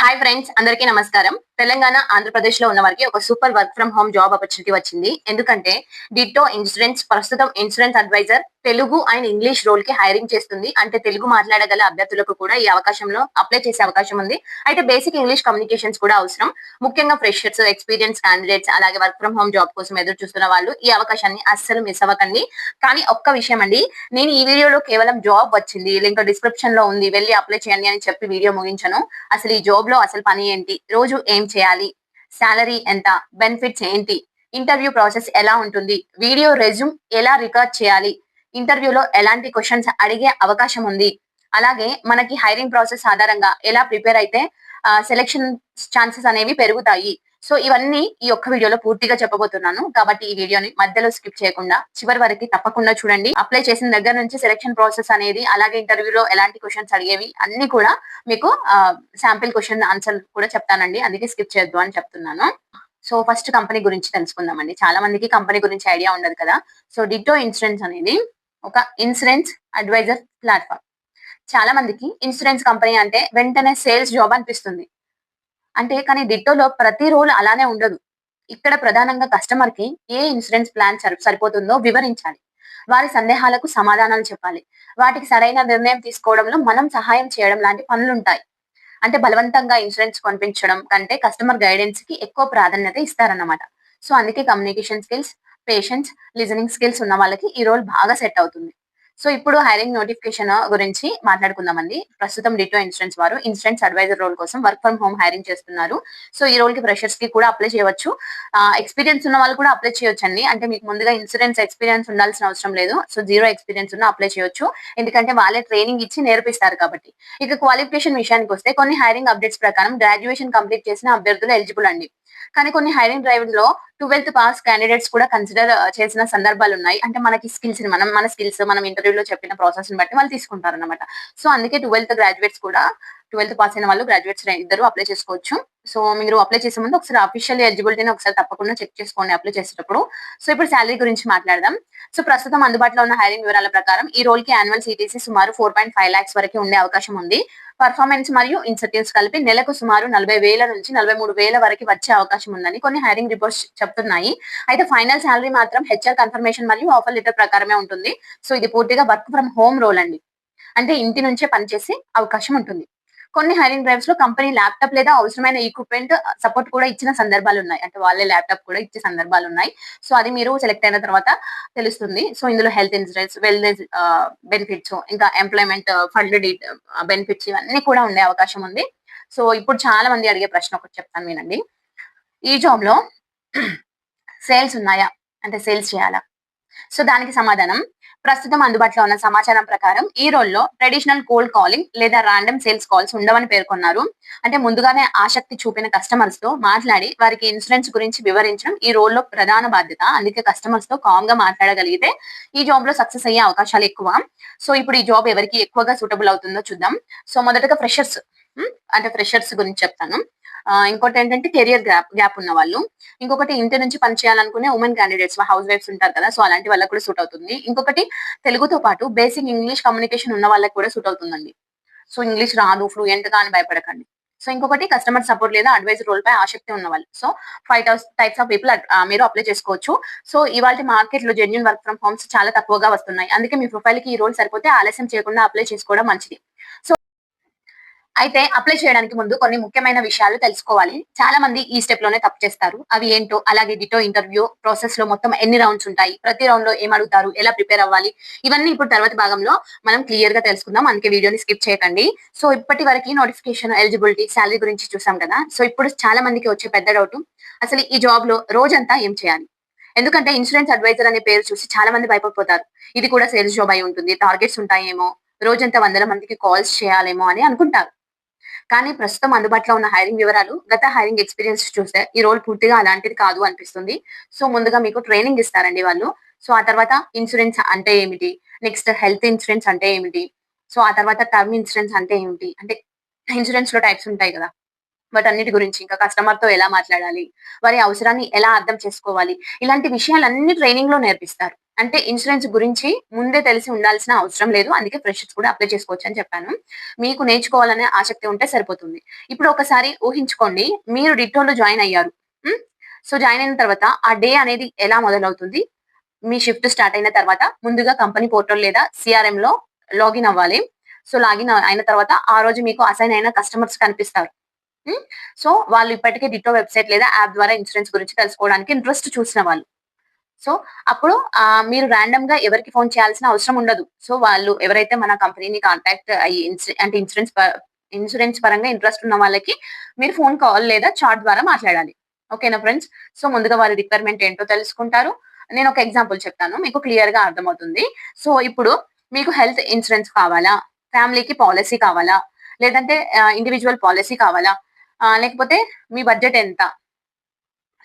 Hi friends, అందరికీ నమస్కారం. తెలంగాణ, ఆంధ్రప్రదేశ్ లో ఉన్న వారికి ఒక super work from home job opportunity వచ్చింది. ఎందుకంటే డిట్టో ఇన్సూరెన్స్ ప్రస్తుతం insurance advisor Telugu and English role కి హైరింగ్ చేస్తుంది. అంటే తెలుగు మాట్లాడగల అభ్యర్థులకు కూడా ఈ అవకాశంలో అప్లై చేసే అవకాశం ఉంది. అయితే బేసిక్ ఇంగ్లీష్ కమ్యూనికేషన్స్ కూడా అవసరం. ముఖ్యంగా ఫ్రెషర్స్, ఎక్స్పీరియన్స్ క్యాండిడేట్స్, అలాగే వర్క్ ఫ్రమ్ హోమ్ జాబ్ కోసం ఎదురు చూస్తున్న వాళ్ళు ఈ అవకాశాన్ని అస్సలు మిస్ అవ్వకండి. కానీ ఒక్క విషయం అండి, నేను ఈ వీడియోలో కేవలం జాబ్ వచ్చింది, లింక్ డిస్క్రిప్షన్ లో ఉంది, వెళ్ళి అప్లై చేయండి అని చెప్పి వీడియో ముగించను. అసలు ఈ జాబ్ లో అసలు పని ఏంటి, రోజు ఏం చేయాలి, సాలరీ ఎంత, బెనిఫిట్స్ ఏంటి, ఇంటర్వ్యూ ప్రాసెస్ ఎలా ఉంటుంది, వీడియో రెజ్యూమ్ ఎలా రికార్డ్ చేయాలి, ఇంటర్వ్యూలో ఎలాంటి క్వశ్చన్స్ అడిగే అవకాశం ఉంది, అలాగే మనకి హైరింగ్ ప్రాసెస్ ఆధారంగా ఎలా ప్రిపేర్ అయితే సెలెక్షన్ ఛాన్సెస్ అనేవి పెరుగుతాయి. సో ఇవన్నీ ఈ ఒక్క వీడియోలో పూర్తిగా చెప్పబోతున్నాను. కాబట్టి ఈ వీడియోని మధ్యలో స్కిప్ చేయకుండా చివరి వరకు తప్పకుండా చూడండి. అప్లై చేసిన దగ్గర నుంచి సెలెక్షన్ ప్రాసెస్ అనేది, అలాగే ఇంటర్వ్యూలో ఎలాంటి క్వశ్చన్స్ అడిగేవి అన్ని కూడా మీకు శాంపిల్ క్వశ్చన్ ఆన్సర్ కూడా చెప్తానండి. అందుకే స్కిప్ చేయొద్దు అని చెప్తున్నాను. సో ఫస్ట్ కంపెనీ గురించి తెలుసుకుందామండి. చాలా మందికి కంపెనీ గురించి ఐడియా ఉండదు కదా. సో డిట్టో ఇన్సూరెన్స్ అనేది ఒక ఇన్సూరెన్స్ అడ్వైజర్ ప్లాట్ఫామ్. చాలా మందికి ఇన్సూరెన్స్ కంపెనీ అంటే వెంటనే సేల్స్ జాబ్ అనిపిస్తుంది. అంటే కానీ డిట్టోలో ప్రతి రోల్ అలానే ఉండదు. ఇక్కడ ప్రధానంగా కస్టమర్ కి ఏ ఇన్సూరెన్స్ ప్లాన్ సరిపోతుందో వివరించాలి. వారి సందేహాలకు సమాధానాలు చెప్పాలి. వాటికి సరైన నిర్ణయం తీసుకోవడంలో మనం సహాయం చేయడం లాంటి పనులుంటాయి. అంటే బలవంతంగా ఇన్సూరెన్స్ కొనిపించడం కంటే కస్టమర్ గైడెన్స్ కి ఎక్కువ ప్రాధాన్యత ఇస్తారన్నమాట. సో అందుకే communication skills, patience, listening skills ఉన్న వాళ్ళకి ఈ రోల్ బాగా సెట్ అవుతుంది. సో ఇప్పుడు హైరింగ్ నోటిఫికేషన్ గురించి మాట్లాడుకుందామండి. ప్రస్తుతం డిటో ఇన్సూరెన్స్ వారు ఇన్సూరెన్స్ అడ్వైజర్ రోల్ కోసం వర్క్ ఫ్రమ్ హోమ్ హైరింగ్ చేస్తున్నారు. సో ఈ రోల్ కి ఫ్రెషర్స్ కి కూడా అప్లై చేయవచ్చు. ఎక్స్పీరియన్స్ ఉన్న వాళ్ళు కూడా అప్లై చేయొచ్చు అండి. అంటే మీకు ముందుగా ఇన్సూరెన్స్ ఎక్స్పీరియన్స్ ఉండాల్సిన అవసరం లేదు. సో జీరో ఎక్స్పీరియన్స్ ఉన్న అప్లై చేయొచ్చు. ఎందుకంటే వాళ్ళే ట్రైనింగ్ ఇచ్చి నేర్పిస్తారు కాబట్టి. ఇక క్వాలిఫికేషన్ విషయానికి వస్తే కొన్ని హైరింగ్ అప్డేట్స్ ప్రకారం గ్రాడ్యుయేషన్ కంప్లీట్ చేసిన అభ్యర్థులు ఎలిజిబుల్ అండి. కానీ కొన్ని హైరింగ్ డ్రైవ్ లో 12th పాస్ క్యాండిడేట్స్ కూడా కన్సిడర్ చేసిన సందర్భాలు ఉన్నాయి. అంటే మనకి స్కిల్స్ మన స్కిల్స్ మనం ఇంటర్వ్యూలో చెప్పిన ప్రాసెస్ ని బట్టి వాళ్ళు తీసుకుంటారు అనమాట. సో అందుకే 12th గ్రాడ్యుయేట్స్ కూడా, 12th పాస్ అయిన వాళ్ళు గ్రాడ్యుయేట్స్ ఇద్దరు అప్లై చేసుకోవచ్చు. సో మీరు అప్లై చేసే ముందు ఒకసారి అఫీషియల్ ఎలిజిబిలిటీని ఒకసారి తప్పకుండా చెక్ చేసుకోండి అప్లై చేసేటప్పుడు. సో ఇప్పుడు శాలరీ గురించి మాట్లాడదాం. సో ప్రస్తుతం అందుబాటులో ఉన్న హైరింగ్ వివరాల ప్రకారం ఈ రోల్ కి యాన్యువల్ సిటీసీ సుమారు 4.5 lakhs వరకు ఉండే అవకాశం ఉంది. పర్ఫార్మెన్స్ మరియు ఇన్సెంటివ్స్ కలిపి నెలకు సుమారు 40,000 నుంచి 43,000 వరకు వచ్చే అవకాశం ఉందని కొన్ని హైరింగ్ రిపోర్ట్స్ చెప్తున్నాయి. అయితే ఫైనల్ శాలరీ మాత్రం హెచ్ఆర్ కన్ఫర్మేషన్ మరియు ఆఫర్ లెటర్ ప్రకారమే ఉంటుంది. సో ఇది పూర్తిగా వర్క్ ఫ్రమ్ హోమ్ రోల్ అండి. అంటే ఇంటి నుంచే పనిచేసే అవకాశం ఉంటుంది. కొన్ని హైరింగ్ డ్రైవ్స్ లో కంపెనీ ల్యాప్టాప్ లేదా అవసరమైన ఈక్విప్మెంట్ సపోర్ట్ కూడా ఇచ్చిన సందర్భాలు ఉన్నాయి. అంటే వాళ్ళే ల్యాప్టాప్ కూడా ఇచ్చే సందర్భాలు ఉన్నాయి. సో అది మీరు సెలెక్ట్ అయిన తర్వాత తెలుస్తుంది. సో ఇందులో హెల్త్ ఇన్సూరెన్స్, వెల్నెస్ బెనిఫిట్స్, ఇంకా ఎంప్లాయ్మెంట్ ఫండ్ బెనిఫిట్స్ ఇవన్నీ కూడా ఉండే అవకాశం ఉంది. సో ఇప్పుడు చాలా మంది అడిగే ప్రశ్న ఒకటి చెప్తాను వినండి. ఈ జాబ్ లో సేల్స్ ఉన్నాయా, అంటే సేల్స్ చేయాలా? సో దానికి సమాధానం, ప్రస్తుతం అందుబాటులో ఉన్న సమాచారం ప్రకారం ఈ రోల్లో ట్రెడిషనల్ కోల్డ్ కాలింగ్ లేదా ర్యాండమ్ సేల్స్ కాల్స్ ఉండవని పేర్కొన్నారు. అంటే ముందుగానే ఆసక్తి చూపిన కస్టమర్స్ తో మాట్లాడి వారికి ఇన్సూరెన్స్ గురించి వివరించడం ఈ రోల్లో ప్రధాన బాధ్యత. అందుకే కస్టమర్స్ తో కామ్ గా మాట్లాడగలిగితే ఈ జాబ్ లో సక్సెస్ అయ్యే అవకాశాలు ఎక్కువ. సో ఇప్పుడు ఈ జాబ్ ఎవరికి ఎక్కువగా సూటబుల్ అవుతుందో చూద్దాం. సో మొదటగా ఫ్రెషర్స్, అంటే ఫ్రెషర్స్ గురించి చెప్తాను. ఇంకోటి ఏంటంటే కెరియర్ గ్యాప్ ఉన్న వాళ్ళు, ఇంకొకటి ఇంటి నుంచి పని చేయాలనుకునే ఉమెన్ క్యాండిడేట్స్, హౌస్ వైఫ్స్ ఉంటారు కదా, సో అలాంటి వాళ్ళకి కూడా సూట్ అవుతుంది. ఇంకొకటి తెలుగుతో పాటు బేసిక్ ఇంగ్లీష్ కమ్యూనికేషన్ ఉన్న వాళ్ళకి కూడా సూట్ అవుతుందండి. సో ఇంగ్లీష్ రాదు ఫ్లూయెంట్ గా అని భయపడకండి. సో ఇంకొకటి కస్టమర్ సపోర్ట్ లేదా అడ్వైజర్ రోల్ పై ఆసక్తి ఉన్న వాళ్ళు. సో 5 టైప్స్ ఆఫ్ పీపుల్ మీరు అప్లై చేసుకోవచ్చు. సో ఇవాళ మార్కెట్ లో జెన్యూన్ వర్క్ ఫ్రమ్ హోమ్స్ చాలా తక్కువగా వస్తున్నాయి. అందుకే మీ ప్రొఫైల్ కి ఈ రోల్ సరిపోతే ఆలస్యం చేయకుండా అప్లై చేసుకోవడం మంచిది. సో అయితే అప్లై చేయడానికి ముందు కొన్ని ముఖ్యమైన విషయాలు తెలుసుకోవాలి. చాలా మంది ఈ స్టెప్ లోనే తప్పు చేస్తారు. అవి ఏంటో, అలాగే డిటో ఇంటర్వ్యూ ప్రాసెస్ లో మొత్తం ఎన్ని రౌండ్స్ ఉంటాయి, ప్రతి రౌండ్ లో ఏం అడుగుతారు, ఎలా ప్రిపేర్ అవ్వాలి, ఇవన్నీ ఇప్పుడు తర్వాత భాగంలో మనం క్లియర్ గా తెలుసుకుందాం. అందుకే వీడియోని స్కిప్ చేయకండి. సో ఇప్పటి వరకు నోటిఫికేషన్, ఎలిజిబిలిటీ, శాలరీ గురించి చూసాం కదా. సో ఇప్పుడు చాలా మందికి వచ్చే పెద్ద డౌట్, అసలు ఈ జాబ్ లో రోజంతా ఏం చేయాలి? ఎందుకంటే ఇన్సూరెన్స్ అడ్వైజర్ అనే పేరు చూసి చాలా మంది భయపడిపోతారు. ఇది కూడా సేల్స్ జాబ్ అయి ఉంటుంది, టార్గెట్స్ ఉంటాయేమో, రోజంతా 100 మందికి కాల్స్ చేయాలేమో అని అనుకుంటారు. కానీ ప్రస్తుతం అందుబాటులో ఉన్న హైరింగ్ వివరాలు, గత హైరింగ్ ఎక్స్పీరియన్స్ చూస్తే ఈ రోల్ పూర్తిగా అలాంటిది కాదు అనిపిస్తుంది. సో ముందుగా మీకు ట్రైనింగ్ ఇస్తారండి వాళ్ళు. సో ఆ తర్వాత ఇన్సూరెన్స్ అంటే ఏమిటి, నెక్స్ట్ హెల్త్ ఇన్సూరెన్స్ అంటే ఏమిటి, సో ఆ తర్వాత టర్మ్ ఇన్సూరెన్స్ అంటే ఏమిటి, అంటే ఇన్సూరెన్స్ లో టైప్స్ ఉంటాయి కదా, వాటన్నిటి గురించి, ఇంకా కస్టమర్ తో ఎలా మాట్లాడాలి, వారి అవసరాన్ని ఎలా అర్థం చేసుకోవాలి, ఇలాంటి విషయాలన్నీ ట్రైనింగ్ లో నేర్పిస్తారు. అంటే ఇన్సూరెన్స్ గురించి ముందే తెలిసి ఉండాల్సిన అవసరం లేదు. అందుకే ఫ్రెషర్స్ కూడా అప్లై చేసుకోవచ్చు అని చెప్పాను. మీకు నేర్చుకోవాలనే ఆసక్తి ఉంటే సరిపోతుంది. ఇప్పుడు ఒకసారి ఊహించుకోండి, మీరు డిట్టోలో జాయిన్ అయ్యారు. హ్మ్. సో, జాయిన్ అయిన తర్వాత ఆ డే అనేది ఎలా మొదలవుతుంది? మీ షిఫ్ట్ స్టార్ట్ అయిన తర్వాత ముందుగా కంపెనీ పోర్టల్ లేదా సీఆర్ఎంలో లాగిన్ అవ్వాలి. సో, లాగిన్ అయిన తర్వాత ఆ రోజు మీకు అసైన్ అయిన కస్టమర్స్ కనిపిస్తారు. హ్మ్. సో, వాళ్ళు ఇప్పటికే డిట్టో వెబ్‌సైట్ లేదా యాప్ ద్వారా ఇన్సూరెన్స్ గురించి తెలుసుకోవడానికి ఇంట్రెస్ట్ చూసిన వాళ్ళు. సో, అప్పుడు మీరు రాండమ్‌గా ఎవరికి ఫోను చేయాల్సిన అవసరం ఉండదు. సో, వాళ్ళు ఎవరైతే మన కంపెనీని కాంటాక్ట్ అయ్యి అంటే ఇన్సూరెన్స్ పరంగా ఇంట్రెస్ట్ ఉన్న వాళ్ళకి మీరు ఫోను కాల్ లేదా చాట్ ద్వారా మాట్లాడాలి. ఓకేనా ఫ్రెండ్స్? సో, ముందుగా వారి రిక్వైర్మెంట్ ఏంటో తెలుసుకుంటారు. నేను ఒక ఎగ్జాంపుల్ చెప్తాను. మీకు క్లియర్‌గా అర్థమవుతుంది. సో, ఇప్పుడు మీకు హెల్త్ ఇన్సూరెన్స్ కావాలా? ఫ్యామిలీకి పాలిసీ కావాలా? లేదంటే ఇండివిడ్యువల్ పాలిసీ కావాలా? లేకపోతే మీ బడ్జెట్ ఎంత?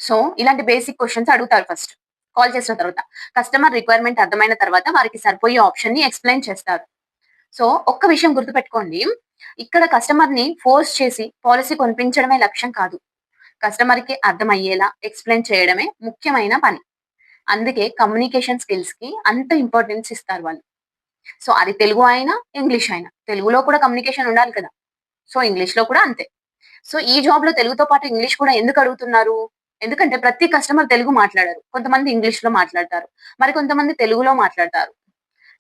సో, ఇలాంటి బేసిక్ క్వెషన్స్ అడుగుతారు ఫస్ట్. కాల్ చేసిన తర్వాత. కస్టమర్ రిక్వైర్మెంట్ అర్థమైన తర్వాత వారికి సరిపోయే ఆప్షన్‌ని ఎక్స్‌ప్లెయిన్ చేస్తారు. సో, ఒక్క విషయం గుర్తుపెట్టుకోండి. ఇక్కడ కస్టమర్‌ని ఫోర్స్ చేసి పాలిసీ కొనిపించడమే లక్ష్యం కాదు. కస్టమర్‌కి అర్థమయ్యేలా ఎక్స్‌ప్లెయిన్ చేయడమే ముఖ్యమైన పని. అందుకే కమ్యూనికేషన్ స్కిల్స్‌కి అంత ఇంపార్టెన్స్ ఇస్తారు వాళ్ళు. సో, అది తెలుగు అయినా, ఇంగ్లీష్ అయినా. తెలుగులో కూడా కమ్యూనికేషన్ ఉండాలి కదా! సో, ఇంగ్లీష్‌లో కూడా అంతే. సో, ఈ జాబ్‌లో తెలుగుతో పాటు ఇంగ్లీష్ కూడా ఎందుకు అడుగుతున్నారు? ఎందుకంటే ప్రతి కస్టమర్ తెలుగు మాట్లాడరు. కొంతమంది ఇంగ్లీష్‌లో మాట్లాడతారు. మరి కొంతమంది తెలుగులో మాట్లాడతారు.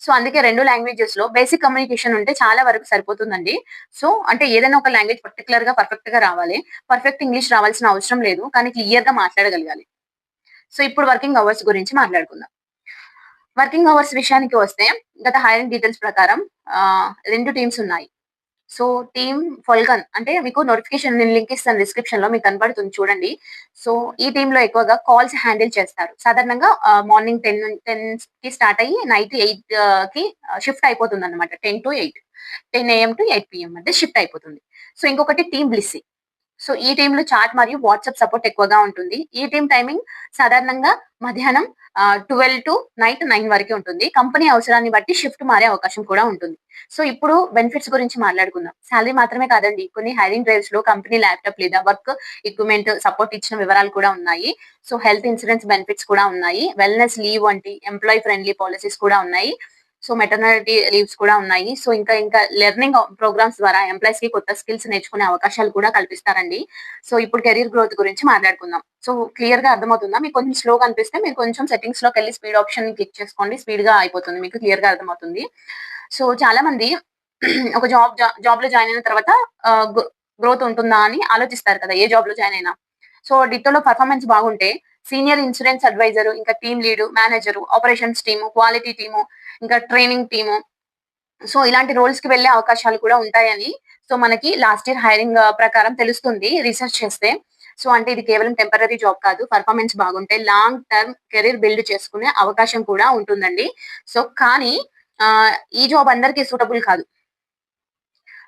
సో, అందుకే 2 లాంగ్వేజెస్‌లో బేసిక్ కమ్యూనికేషన్ ఉంటే చాలా వరకు సరిపోతుందండి. సో, అంటే ఏదైనా ఒక లాంగ్వేజ్ పర్టిక్యులర్‌గా పర్ఫెక్ట్‌గా రావాలి. పర్ఫెక్ట్ ఇంగ్లీష్ రావాల్సిన అవసరం లేదు. కానీ క్లియర్‌గా మాట్లాడగలగాలి. సో, ఇప్పుడు వర్కింగ్ అవర్స్ గురించి మాట్లాడుకుందాం. వర్కింగ్ అవర్స్ విషయానికి వస్తే గత హైరింగ్ డీటెయిల్స్ ప్రకారం 2 టీమ్స్ ఉన్నాయి. సో, టీమ్ ఫాల్కన్ అంటే మీకు నోటిఫికేషన్ నేను లింక్ ఇస్తాను డిస్క్రిప్షన్‌లో మీకు కనపడుతుంది చూడండి. సో, ఈ టీమ్‌లో ఎక్కువగా కాల్స్ హ్యాండిల్ చేస్తారు. సాధారణంగా మార్నింగ్ 10కి స్టార్ట్ అయ్యి నైట్ 8కి షిఫ్ట్ అయిపోతుందన్నమాట. 10-8 10 ఏఎం టు 8 పీఎం మధ్య షిఫ్ట్ అయిపోతుంది. సో, ఇంకొకటి టీమ్ బ్లిస్సీ. సో, ఈ టీమ్‌లో చాట్ మరియు వాట్సాప్ సపోర్ట్ ఎక్కువగా ఉంటుంది. ఈ టీమ్ టైమింగ్ సాధారణంగా మధ్యాహ్నం 12 టు నైట్ 9 వరకే ఉంటుంది. కంపెనీ అవసరాన్ని బట్టి షిఫ్ట్ మారే అవకాశం కూడా ఉంటుంది. సో, ఇప్పుడు బెనిఫిట్స్ గురించి మాట్లాడుకుందాం. సాలరీ మాత్రమే కాదండి. కొన్ని హైరింగ్ డ్రైవ్స్‌లో కంపెనీ ల్యాప్‌టాప్ లేదా వర్క్ ఎక్విప్‌మెంట్ సపోర్ట్ ఇచ్చిన వివరాలు కూడా ఉన్నాయి. సో, హెల్త్ ఇన్స్యూరెన్స్ బెనిఫిట్స్ కూడా ఉన్నాయి. వెల్‌నెస్ లీవ్ వంటి ఎంప్లాయీ ఫ్రెండ్లీ పాలిసీస్ కూడా ఉన్నాయి. సో, మెటర్నిటీ లీవ్స్ కూడా ఉన్నాయి. సో, ఇంకా లెర్నింగ్ ప్రోగ్రామ్స్ ద్వారా ఎంప్లాయీస్‌కి కొత్త స్కిల్స్ నేర్చుకునే అవకాశాలు కూడా కల్పిస్తారండి. సో, ఇప్పుడు కెరీర్ గ్రోత్ గురించి మాట్లాడుకుందాం. సో, క్లియర్‌గా అర్థమవుతుందా? మీకు కొంచెం స్లోగా అనిపిస్తే మీరు కొంచెం సెట్టింగ్స్‌లోకెళ్ళి స్పీడ్ ఆప్షన్‌ని క్లిక్ చేసుకోండి. స్పీడ్‌గా అయిపోతుంది. మీకు క్లియర్‌గా అర్థమవుతుంది. సో, చాలా మంది ఒక జాబ్‌లో జాయిన్ అయిన తర్వాత ఆహ్, గ్రో గ్రోత్ ఉంటుందా అని ఆలోచిస్తారు కదా! ఏ జాబ్‌లో జాయిన్ అయినా. సో, డిట్టోలో పెర్ఫార్మెన్స్ బాగుంటే సీనియర్ ఇన్సూరెన్స్ అడ్వైజర్, ఇంకా team lead, manager, operations team, quality team, ఇంకా ట్రైనింగ్ టీము. సో, ఇలాంటి రోల్స్‌కి వెళ్ళే అవకాశాలు కూడా ఉంటాయని సో, మనకి లాస్ట్ ఇయర్ హైరింగ్ ప్రకారం తెలుస్తుంది రిసర్చ్ చేస్తే. సో, అంటే ఇది కేవలం టెంపరరీ జాబ్ కాదు. పెర్ఫార్మెన్స్ బాగుంటే లాంగ్ టర్మ్ కెరీర్ బిల్డ్ చేసుకునే అవకాశం కూడా ఉంటుందండి. సో, కానీ ఈ జాబ్ అందరికీ సూటబుల్ కాదు.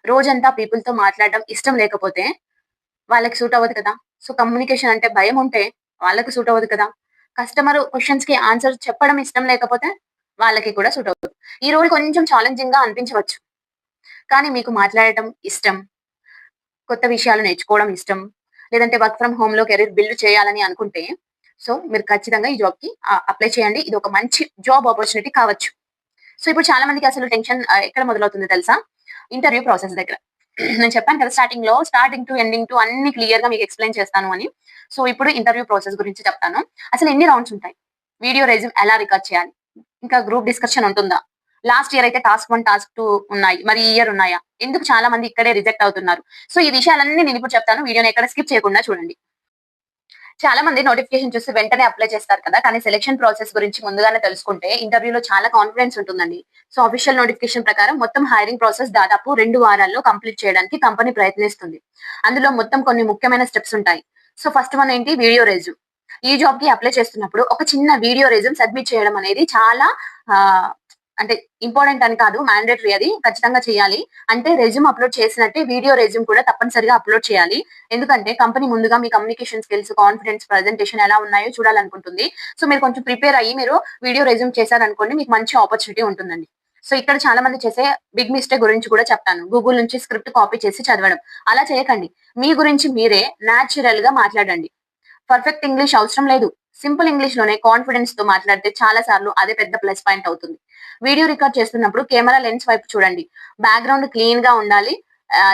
రోజంతా పీపుల్‌తో మాట్లాడడం ఇష్టం లేకపోతే వాళ్ళకి సూట్ అవ్వదు కదా! సో, కమ్యూనికేషన్ అంటే భయముంటే వాళ్ళకి సూట్ అవ్వదు కదా! కస్టమర్ క్వెషన్స్‌కి ఆన్సర్ చెప్పడం ఇష్టం లేకపోతే వాళ్ళకి కూడా సూట్ అవ్వదు. ఈ రోల్ కొంచెం ఛాలెంజింగ్‌గా అనిపించవచ్చు. కానీ మీకు మాట్లాడటం ఇష్టం, కొత్త విషయాలు నేర్చుకోవడం ఇష్టం, లేదంటే వర్క్ ఫ్రమ్ హోమ్‌లో కెరీర్ బిల్డ్ చేయాలని అనుకుంటే, సో, మీరు ఖచ్చితంగా ఈ జాబ్‌కి అప్లై చేయండి. ఇది ఒక మంచి జాబ్ ఆపర్చునిటీ కావచ్చు. సో, ఇప్పుడు చాలా మందికి అసలు టెన్షన్ ఎక్కడ మొదలవుతుందో తెలుసా? ఇంటర్వ్యూ ప్రాసెస్ దగ్గర. నేను చెప్పాను కదా స్టార్టింగ్ టు ఎండింగ్ టు అన్ని క్లియర్‌గా మీకు ఎక్స్‌ప్లెయిన్ చేస్తాను అని. సో, ఇప్పుడు ఇంటర్వ్యూ ప్రాసెస్ గురించి చెప్తాను. అసలు ఎన్ని రౌండ్స్ ఉంటాయి? వీడియో రెజ్యూమ్ ఎలా రికార్డ్ చేయాలి? ఇంకా గ్రూప్ డిస్కషన్ ఉంటుందా? లాస్ట్ ఇయర్ అయితే టాస్క్ 1, టాస్క్ 2 ఉన్నాయి. మరి ఈ ఇయర్ ఉన్నాయా? ఎందుకు చాలా మంది ఇక్కడే రిజెక్ట్ అవుతున్నారు? సో, ఈ విషయాలన్నీ నేనిప్పుడు చెప్తాను. వీడియోని ఎక్కడ స్కిప్ చేయకుండా చూడండి. చాలా మంది నోటిఫికేషన్ చూసి వెంటనే అప్లై చేస్తారు కదా! కానీ సెలక్షన్ ప్రాసెస్ గురించి ముందుగానే తెలుసుకుంటే ఇంటర్వ్యూలో చాలా కాన్ఫిడెన్స్ ఉంటుందండి. సో, అఫీషియల్ నోటిఫికేషన్ ప్రకారం మొత్తం హైరింగ్ ప్రాసెస్ దాదాపు 2 వారాల్లో కంప్లీట్ చేయడానికి కంపెనీ ప్రయత్నిస్తుంది. అందులో మొత్తం కొన్ని ముఖ్యమైన స్టెప్స్ ఉంటాయి. సో, ఫస్ట్ వన్ ఏంటి? Video resume. ఈ జాబ్‌కి అప్లై చేస్తున్నప్పుడు ఒక చిన్న వీడియో రెజ్యూమ్ సబ్మిట్ చేయడం అనేది చాలా ఆహ్, అంటే ఇంపార్టెంట్ అని కాదు. మాండేటరీ అది. ఖచ్చితంగా చేయాలి. అంటే రెజ్యూమ్ అప్‌లోడ్ చేసినట్టే వీడియో రెజ్యూమ్ కూడా తప్పనిసరిగా అప్‌లోడ్ చేయాలి. ఎందుకంటే కంపెనీ ముందుగా మీ కమ్యూనికేషన్ స్కిల్స్, కాన్ఫిడెన్స్, ప్రెజెంటేషన్ ఎలా ఉన్నాయో చూడాలనుకుంటుంది. సో, మీరు కొంచెం ప్రిపేర్ అయ్యి మీరు వీడియో రెజ్యూమ్ చేశారనుకోండి మీకు మంచి ఆపర్చునిటీ ఉంటుందండి. సో, ఇక్కడ చాలా మంది చేసే బిగ్ మిస్టేక్ గురించి కూడా చెప్తాను. గూగుల్ నుంచి స్క్రిప్ట్ కాపీ చేసి చదవడం. అలా చేయకండి. మీ గురించి మీరే నేచురల్‌గా మాట్లాడండి. పర్ఫెక్ట్ ఇంగ్లీష్ అవసరం లేదు. సింపుల్ ఇంగ్లీష్ లోనే కాన్ఫిడెన్స్ తో మాట్లాడితే చాలా సార్లు అదే పెద్ద ప్లస్ పాయింట్ అవుతుంది. వీడియో రికార్డ్ చేస్తున్నప్పుడు కెమెరా లెన్స్ వైపు చూడండి. బ్యాక్గ్రౌండ్ క్లీన్ గా ఉండాలి.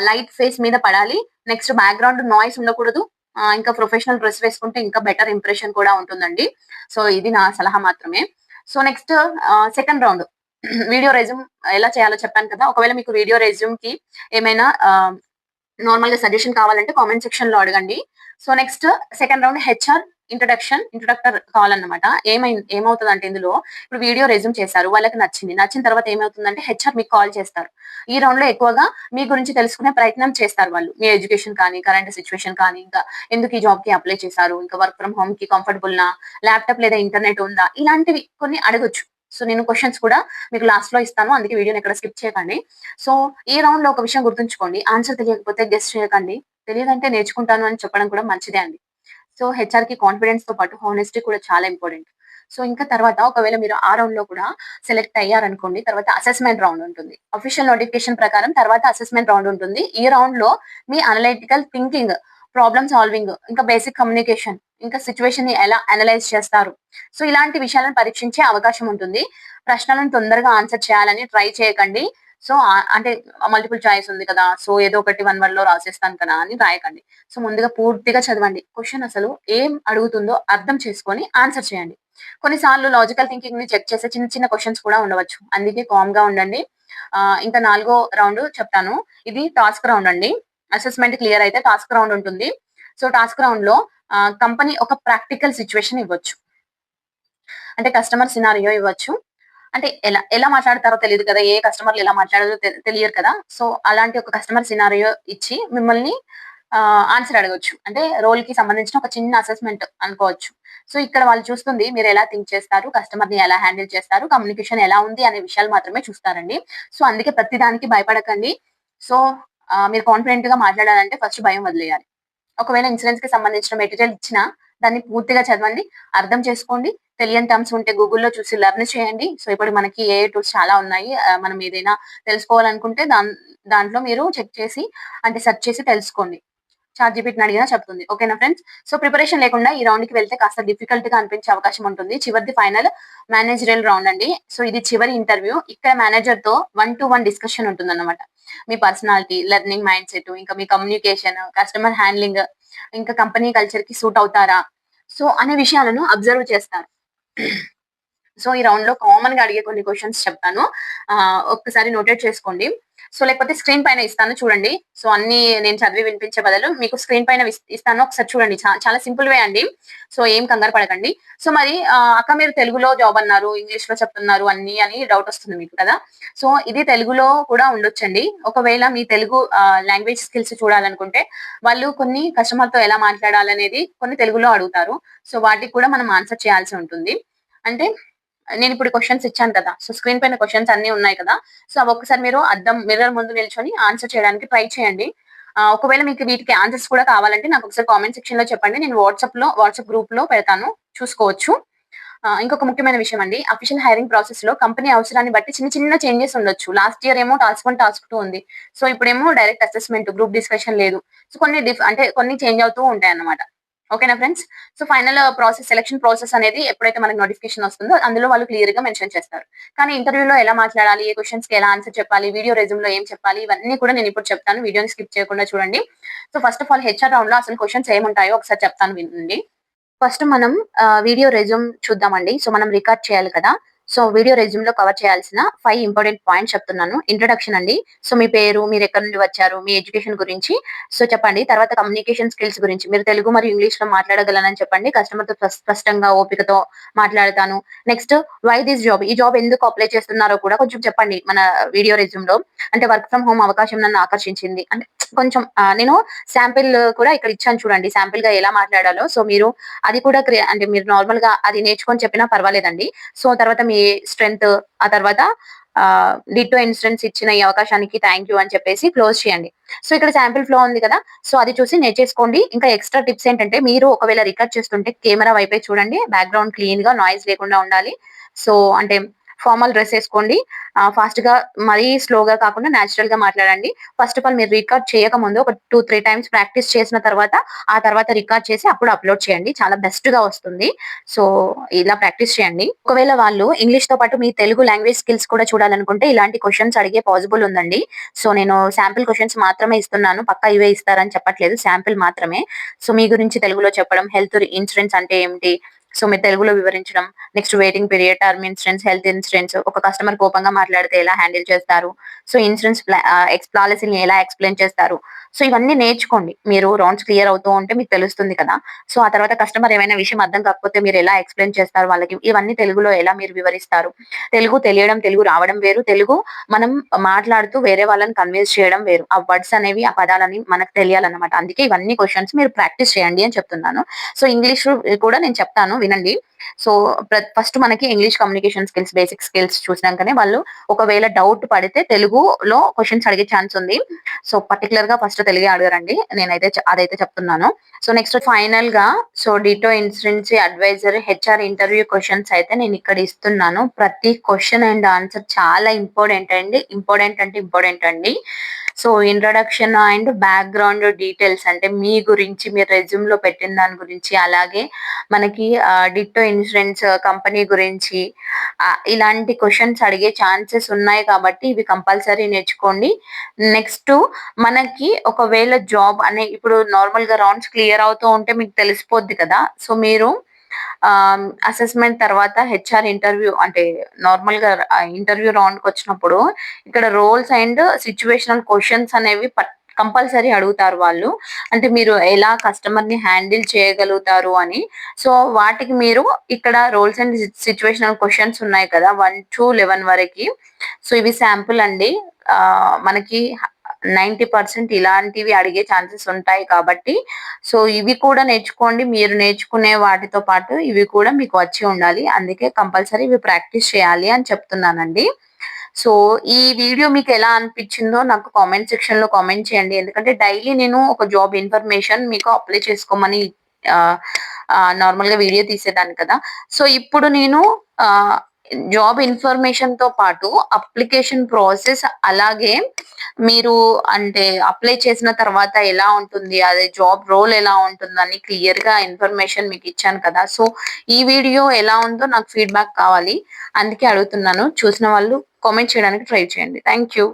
లైట్ ఫేస్ మీద పడాలి. నెక్స్ట్ బ్యాక్గ్రౌండ్ నాయిస్ ఉండకూడదు. ఇంకా ప్రొఫెషనల్ డ్రెస్ వేసుకుంటే ఇంకా బెటర్ ఇంప్రెషన్ కూడా ఉంటుందండి. సో ఇది నా సలహా మాత్రమే. So next second round video resume ఎలా చేయాలో చెప్పాను కదా. ఒకవేళ మీకు వీడియో రెజ్యూమ్ కి ఏమైనా నార్మల్ గా సజెషన్ కావాలంటే కామెంట్ సెక్షన్ లో అడగండి. So next second round HR ఇంట్రొడక్టర్ కావాలన్నమాట. ఏమవుతుంది అంటే ఇందులో ఇప్పుడు వీడియో రెజ్యూమ్ చేశారు, వాళ్ళకి నచ్చిన తర్వాత ఏమవుతుందంటే హెచ్ఆర్ మీకు కాల్ చేస్తారు. ఈ రౌండ్ లో ఎక్కువగా మీ గురించి తెలుసుకునే ప్రయత్నం చేస్తారు వాళ్ళు. మీ ఎడ్యుకేషన్ కానీ, కరెంట్ సిచ్యువేషన్ కానీ, ఇంకా ఎందుకు ఈ జాబ్ కి అప్లై చేశారు, ఇంకా వర్క్ ఫ్రమ్ హోమ్ కి కంఫర్టబుల్ నా, ల్యాప్టాప్ లేదా ఇంటర్నెట్ ఉందా, ఇలాంటివి కొన్ని అడగొచ్చు. సో నేను క్వశ్చన్స్ కూడా మీకు లాస్ట్ లో ఇస్తాను, అందుకే వీడియోని ఎక్కడ స్కిప్ చేయకండి. సో ఈ రౌండ్ లో ఒక విషయం గుర్తుంచుకోండి, ఆన్సర్ తెలియకపోతే గెస్ట్ చేయకండి. తెలియదంటే నేర్చుకుంటాను అని చెప్పడం కూడా మంచిదే అండి. సో హెచ్ఆర్ కి కాన్ఫిడెన్స్ తో పాటు హానెస్టీ కూడా చాలా ఇంపార్టెంట్. సో ఇంకా తర్వాత ఒకవేళ మీరు ఆ రౌండ్ లో కూడా సెలెక్ట్ అయ్యారనుకోండి, తర్వాత అసెస్మెంట్ రౌండ్ ఉంటుంది. అఫీషియల్ నోటిఫికేషన్ ప్రకారం తర్వాత అసెస్మెంట్ రౌండ్ ఉంటుంది. ఈ రౌండ్ లో మీ అనలైటికల్ థింకింగ్, ప్రాబ్లమ్ సాల్వింగ్, ఇంకా బేసిక్ కమ్యూనికేషన్, ఇంకా సిచ్యువేషన్ ని ఎలా అనలైజ్ చేస్తారు, సో ఇలాంటి విషయాలను పరీక్షించే అవకాశం ఉంటుంది. ప్రశ్నలను తొందరగా ఆన్సర్ చేయాలని ట్రై చేయకండి. సో అంటే మల్టిపుల్ చాయిస్ ఉంది కదా, సో ఏదో ఒకటి 1 word లో రాసేస్తాను కదా అని రాయకండి. సో ముందుగా పూర్తిగా చదవండి. క్వశ్చన్ అసలు ఏం అడుగుతుందో అర్థం చేసుకొని ఆన్సర్ చేయండి. కొన్నిసార్లు లాజికల్ థింకింగ్ ని చెక్ చేసే చిన్న చిన్న క్వశ్చన్స్ కూడా ఉండవచ్చు. అందుకే కామ్ గా ఉండండి. ఇంకా 4వ రౌండ్ చెప్తాను. ఇది టాస్క్ రౌండ్ అండి. అసెస్మెంట్ క్లియర్ అయితే టాస్క్ రౌండ్ ఉంటుంది. సో టాస్క్ రౌండ్ లో కంపెనీ ఒక ప్రాక్టికల్ సిచ్యువేషన్ ఇవ్వచ్చు. అంటే కస్టమర్ సినారియో ఇవ్వచ్చు. అంటే ఎలా ఎలా మాట్లాడతారో తెలియదు కదా, ఏ కస్టమర్లు ఎలా మాట్లాడారో తెలియరు కదా. సో అలాంటి ఒక కస్టమర్ సినారియో ఇచ్చి మిమ్మల్ని ఆన్సర్ అడగొచ్చు. అంటే రోల్ కి సంబంధించిన ఒక చిన్న అసెస్మెంట్ అనుకోవచ్చు. సో ఇక్కడ వాళ్ళు చూస్తుంది మీరు ఎలా థింక్ చేస్తారు, కస్టమర్ ని ఎలా హ్యాండిల్ చేస్తారు, కమ్యూనికేషన్ ఎలా ఉంది అనే విషయాలు మాత్రమే చూస్తారండి. సో అందుకే ప్రతి దానికి భయపడకండి. సో మీరు కాన్ఫిడెంట్ గా మాట్లాడాలంటే ఫస్ట్ భయం వదిలేయాలి. ఒకవేళ ఇన్సూరెన్స్ కి సంబంధించిన మెటీరియల్ ఇచ్చినా దాన్ని పూర్తిగా చదవండి, అర్థం చేసుకోండి. తెలియని టర్మ్స్ ఉంటే గూగుల్లో చూసి లెర్న్ చేయండి. సో ఇప్పుడు మనకి ఏఐ టూల్స్ చాలా ఉన్నాయి. మనం ఏదైనా తెలుసుకోవాలనుకుంటే దాంట్లో మీరు చెక్ చేసి అంటే సెర్చ్ చేసి తెలుసుకోండి. చాట్‌జీపీటీని అడిగినా చెప్తుంది. ఓకేనా ఫ్రెండ్స్? సో ప్రిపరేషన్ లేకుండా ఈ రౌండ్‌కి వెళ్తే కాస్త డిఫికల్ట్ గా అనిపించే అవకాశం ఉంటుంది. చివరిది ఫైనల్ మేనేజరియల్ రౌండ్ అండి. సో ఇది చివరి ఇంటర్వ్యూ. ఇక్కడ మేనేజర్ తో 1-to-1 డిస్కషన్ ఉంటుందన్నమాట. మీ పర్సనాలిటీ, లెర్నింగ్ మైండ్ సెట్, ఇంకా మీ కమ్యూనికేషన్, కస్టమర్ హ్యాండ్లింగ్, ఇంకా కంపెనీ కల్చర్ కి సూట్ అవుతారా, సో అనే విషయాలను అబ్జర్వ్ చేస్తారు. సో ఈ రౌండ్ లో కామన్ గా అడిగే కొన్ని క్వశ్చన్స్ చెప్తాను. ఒక్కసారి నోటెడ్ చేసుకోండి. సో లేకపోతే స్క్రీన్ పైన ఇస్తాను చూడండి. సో అన్ని నేను చదివి వినిపించే బదులు మీకు స్క్రీన్ పైన ఇస్తాను, ఒకసారి చూడండి. చాలా సింపుల్ వే అండి. సో ఏం కంగారు పడకండి. సో మరి అక్క మీరు తెలుగులో జాబ్ అన్నారు, ఇంగ్లీష్ లో చెప్తున్నారు అన్ని అని డౌట్ వస్తుంది మీకు కదా. సో ఇది తెలుగులో కూడా ఉండొచ్చండి. ఒకవేళ మీ తెలుగు లాంగ్వేజ్ స్కిల్స్ చూడాలనుకుంటే వాళ్ళు కొన్ని కస్టమర్ తో ఎలా మాట్లాడాలనేది కొన్ని తెలుగులో అడుగుతారు. సో వాటికి కూడా మనం ఆన్సర్ చేయాల్సి ఉంటుంది. అంటే నేను ఇప్పుడు క్వశ్చన్స్ ఇచ్చాను కదా, సో స్క్రీన్ పైన క్వశ్చన్స్ అన్ని ఉన్నాయి కదా. సో అవి ఒక్కసారి మీరు మిర్రర్ ముందు నిల్చొని ఆన్సర్ చేయడానికి ట్రై చేయండి. ఒకవేళ మీకు వీటికి ఆన్సర్స్ కూడా కావాలంటే నాకు ఒకసారి కామెంట్ సెక్షన్ లో చెప్పండి. నేను వాట్సాప్ గ్రూప్ లో పెడతాను, చూసుకోవచ్చు. ఇంకొక ముఖ్యమైన విషయం అండి, అఫీషియల్ హైరింగ్ ప్రాసెస్ లో కంపెనీ అవసరాన్ని బట్టి చిన్న చిన్న చేంజెస్ ఉండొచ్చు. లాస్ట్ ఇయర్ ఏమో టాస్క్ 1, టాస్క్ 2 ఉంది. సో ఇప్పుడేమో డైరెక్ట్ అసెస్మెంట్, గ్రూప్ డిస్కషన్ లేదు. సో కొన్ని చేంజ్ అవుతూ ఉంటాయి అన్నమాట. ఓకేనా friends? So final selection process అనేది ఎప్పుడైతే మనకి నోటిఫికేషన్ వస్తుందో అందులో వాళ్ళు క్లియర్ గా మెన్షన్ చేస్తారు. కానీ ఇంటర్వ్యూలో ఎలా మాట్లాడాలి, ఏ క్వశ్చన్స్ కి ఎలా ఆన్సర్ చెప్పాలి, వీడియో రెజ్యూమ్ లో ఏం చెప్పాలి, ఇవన్నీ కూడా నేను ఇప్పుడు చెప్తాను. వీడియోని స్కిప్ చేయకుండా చూడండి. So first of all HR round లో అసలు క్వశ్చన్స్ ఏముంటాయో ఒకసారి చెప్తాను వినండి. ఫస్ట్ మనం వీడియో రెజ్యూమ్ చూద్దామండి. సో మనం రికార్డ్ చేయాలి కదా. సో వీడియో రెజ్యూమ్ లో కవర్ చేయాల్సిన 5 ఇంపార్టెంట్ పాయింట్స్ చెప్తున్నాను. ఇంట్రొడక్షన్ అండి. సో మీ పేరు, మీరు ఎక్కడి నుండి వచ్చారు, మీ ఎడ్యుకేషన్ గురించి సో చెప్పండి. తర్వాత కమ్యూనికేషన్ స్కిల్స్ గురించి, మీరు తెలుగు మరియు ఇంగ్లీష్ లో మాట్లాడగలనని చెప్పండి. కస్టమర్ తో స్పష్టంగా ఓపికతో మాట్లాడతాను. నెక్స్ట్ వై దిస్ జాబ్, ఈ జాబ్ ఎందుకు అప్లై చేస్తున్నారో కూడా కొంచెం చెప్పండి మన వీడియో రెజ్యూమ్ లో. అంటే వర్క్ ఫ్రమ్ హోమ్ అవకాశం నన్ను ఆకర్షించింది అంటే కొంచెం నేను శాంపిల్ కూడా ఇక్కడ ఇచ్చాను చూడండి, శాంపిల్ గా ఎలా మాట్లాడాలో. సో మీరు అది కూడా అంటే మీరు నార్మల్ గా అది నేర్చుకొని చెప్పినా పర్వాలేదండి. సో తర్వాత మీ స్ట్రెంగ్త్, ఆ తర్వాత డిట్టో ఇన్సూరెన్స్ ఇచ్చిన ఈ అవకాశానికి థ్యాంక్ యూ అని చెప్పేసి క్లోజ్ చేయండి. సో ఇక్కడ శాంపిల్ ఫ్లో ఉంది కదా, సో అది చూసి నేర్చేసుకోండి. ఇంకా ఎక్స్ట్రా టిప్స్ ఏంటంటే, మీరు ఒకవేళ రికార్డ్ చేస్తుంటే కెమెరా వైపే చూడండి, బ్యాక్గ్రౌండ్ క్లీన్ గా నాయిస్ లేకుండా ఉండాలి. సో అంటే ఫార్మల్ డ్రెస్ వేసుకోండి. ఫాస్ట్ గా మరీ స్లోగా కాకుండా నేచురల్ గా మాట్లాడండి. ఫస్ట్ ఆఫ్ ఆల్ మీరు రికార్డ్ చేయకముందు ఒక 2, 3 టైమ్స్ ప్రాక్టీస్ చేసిన తర్వాత ఆ తర్వాత రికార్డ్ చేసి అప్పుడు అప్లోడ్ చేయండి. చాలా బెస్ట్ గా వస్తుంది. సో ఇలా ప్రాక్టీస్ చేయండి. ఒకవేళ వాళ్ళు ఇంగ్లీష్ తో పాటు మీ తెలుగు లాంగ్వేజ్ స్కిల్స్ కూడా చూడాలనుకుంటే ఇలాంటి క్వెషన్స్ అడిగే పాసిబుల్ ఉందండి. సో నేను శాంపిల్ క్వెషన్స్ మాత్రమే ఇస్తున్నాను. పక్కా ఇవే ఇస్తారని చెప్పట్లేదు. శాంపిల్ మాత్రమే. సో మీ గురించి తెలుగులో చెప్పడం, హెల్త్ ఇన్సూరెన్స్ అంటే ఏమిటి? సో మీరు తెలుగులో వివరించడం, next waiting period, term insurance, health insurance, ఒక కస్టమర్ కోపంగా మాట్లాడితే ఎలా హ్యాండిల్ చేస్తారు? సో ఇన్సూరెన్స్ పాలిసీని ఎలా ఎక్స్‌ప్లెయిన్ చేస్తారు? సో ఇవన్నీ నేర్చుకోండి. మీరు రౌండ్స్ క్లియర్ అవుతూ ఉంటే మీకు తెలుస్తుంది కదా! సో ఆ తర్వాత కస్టమర్ ఏమైనా విషయం అర్థం కాకపోతే మీరు ఎలా ఎక్స్‌ప్లెయిన్ చేస్తారు వాళ్ళకి? ఇవన్నీ తెలుగులో ఎలా మీరు వివరిస్తారు? తెలుగు తెలియడం, తెలుగు రావడం వేరు. తెలుగు మనం మాట్లాడుతూ వేరే వాళ్ళని కన్విన్స్ చేయడం వేరు. ఆ వర్డ్స్ అనేవి, ఆ పదాలని మనకు తెలియాలన్నమాట. అందుకే ఇవన్నీ క్వెషన్స్ మీరు ప్రాక్టీస్ చేయండి అని చెప్తున్నాను. సో ఇంగ్లీషు కూడా నేను చెప్తాను వినండి. సో ఫస్ట్ మనకి English communication skills, basic skills చూసినాకనే వాళ్ళు ఒకవేళ డౌట్ పడితే తెలుగులో క్వెషన్స్ అడిగే ఛాన్స్ ఉంది. సో పర్టిక్యులర్‌గా ఫస్ట్ తెలుగే అడగరండి. నేనైతే అదైతే చెప్తున్నాను. సో నెక్స్ట్ ఫైనల్‌గా ditto insurance advisor HR interview questions అయితే నేనిక్కడ ఇస్తున్నాను. ప్రతి క్వెషన్ అండ్ ఆన్సర్ చాలా ఇంపార్టెంట్ అంటే ఇంపార్టెంట్ అండి. So introduction and background details అంటే మీ గురించి, మీరు రెజ్యూమ్‌లో పెట్టిన దాని గురించి, అలాగే మనకి డిట్టో ఇన్సూరెన్స్ కంపెనీ గురించి ఇలాంటి క్వెషన్స్ అడిగే ఛాన్సెస్ ఉన్నాయి కాబట్టి ఇవి కంపల్సరీ నేర్చుకోండి. నెక్స్ట్ మనకి ఒకవేళ జాబ్ ఇప్పుడు నార్మల్‌గా రౌండ్స్ క్లియర్ అవుతూ ఉంటే మీకు తెలిసిపోద్ది కదా! సో మీరు అసెస్‌మెంట్ తర్వాత హెచ్ఆర్ ఇంటర్వ్యూ అంటే నార్మల్‌గా ఇంటర్వ్యూ రౌండ్‌కొచ్చినప్పుడు ఇక్కడ రోల్స్ అండ్ సిట్యుయేషనల్ క్వెషన్స్ అనేవి కంపల్సరీ అడుగుతారు వాళ్ళు. అంటే మీరు ఎలా కస్టమర్‌ని హ్యాండిల్ చేయగలుగుతారు అని. సో వాటికి మీరు ఇక్కడ రోల్స్ అండ్ సిట్యుయేషనల్ క్వెషన్స్ ఉన్నాయి కదా! 1-11 వరకి. సో ఇవి శాంపుల్ అండి. మనకి 90% ఇలాంటివి అడిగే ఛాన్సెస్ ఉంటాయి కాబట్టి, సో ఇవి కూడా నేర్చుకోండి. మీరు నేర్చుకునే వాటితో పాటు ఇవి కూడా మీకు వచ్చి ఉండాలి. అందుకే కంపల్సరీ ఇవి ప్రాక్టీస్ చేయాలి అని చెప్తున్నానండి. సో ఈ వీడియో మీకెలా అనిపిచ్చిందో నాకు కామెంట్ సెక్షన్‌లో కామెంట్ చేయండి. ఎందుకంటే డైలీ నేను ఒక జాబ్ ఇన్ఫర్మేషన్ మీకు అప్లై చేసుకోమని ఆహ్, నార్మల్‌గా వీడియో తీసేదాన్ని కదా! సో ఇప్పుడు నేను ఆహ్, జాబ్ ఇన్ఫర్మేషన్‌తో పాటు అప్లికేషన్ ప్రాసెస్ అలాగే మీరు అంటే అప్లై చేసిన తర్వాత ఎలా ఉంటుంది? అదే జాబ్ రోల్ ఎలా ఉంటుందని క్లియర్‌గా ఇన్ఫర్మేషన్ మీకిచ్చాను కదా! సో ఈ వీడియో ఎలా ఉందో నాకు ఫీడ్‌బ్యాక్ కావాలి. అందుకే అడుగుతున్నాను. చూసిన వాళ్ళు కామెంట్ చేయడానికి ట్రై చేయండి. Thank you.